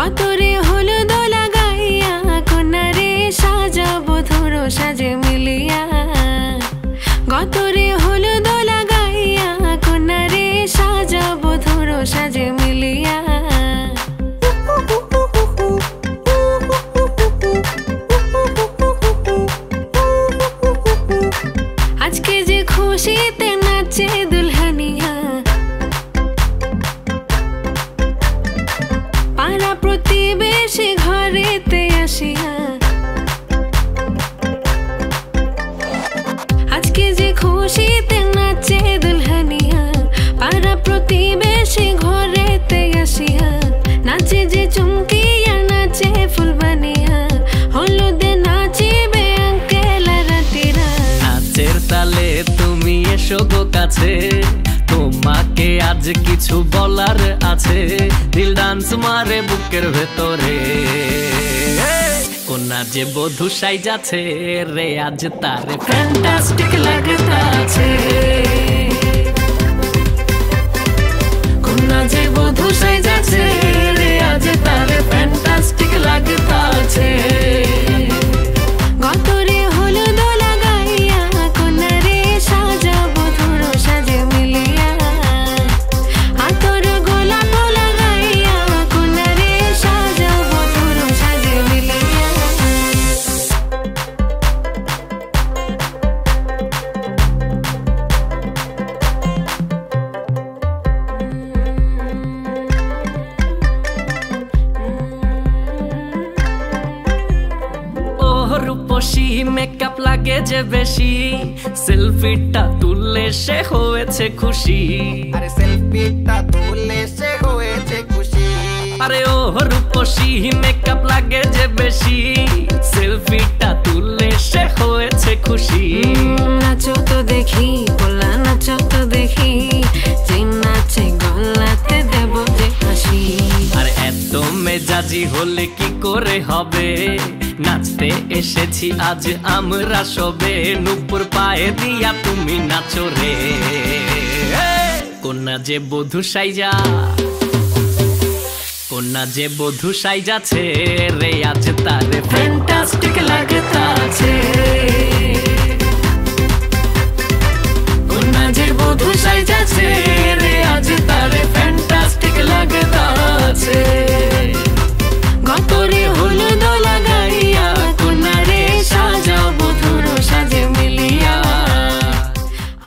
গতরে হলুদ লাগাইয়া কন্যারে সাজাবো ধরো সাজে মিলিয়া গতরে হলুদ লাগাইয়া কন্যারে সাজাবো ধরো সাজে মিলিয়া আজকে যে খুশিতে নাচে দুলহানিয়া পাড়া প্রতিবেশী ঘরেতে আসিয়া আজকে যে খুশিতে নাচে দুলহানিয়া পাড়া প্রতিবেশী ঘরেতে আসিয়া নাচে যে চুমকিয়া নাচে ফুলবানিয়া হলুদে নাচিবে আঙ্কেল রাতিরা নাচের তালে তুমি এসো গো কাছে তোমাকে আজ কিছু বলার আছে দিল ডান্স মারে বুকের ভেতরে কোনা যে বধূ সাইজাছে রে আজ তারে ফ্যান্টাস্টিক লাগতাছে কোনা যে বধূ সাইজাছে রে আজ তারে ফ্যান্টাস্টিক লাগতাছে গতরে হলুদ লাগাইয়া কন্যারে সাজাবো ধরো সাজে মিলিয়া আতর গোলাপ লাগাইয়া কন্যারে সাজাবো ধরো সাজে মিলিয়া রূপসী মেকআপ লাগে যে বেশি সেলফিটা তুললে সে হয়েছে খুশি আরে সেলফিটা তুললে সে হয়েছে খুশি আরে ও রূপসী মেকআপ লাগে যে বেশি সেলফিটা তুললে সে হয়েছে খুশি নাচো তো দেখি বলা নাচো তো দেখি যে নাচে গলাতে দেব যে হাসি আর এত মেজাজি হলে কি করে হবে নাচতে এসেছি আজ আমরা সবে নুপুর পায়ে দিয়া তুমি নাচো রে কোনা যে বধূ সাইজা কোনা যে বধূ সাইজাছে রে আজ তারে ফ্যান্টাস্টিক লাগতাছে কোনা যে বধূ সাইজাছে রে আজ তারে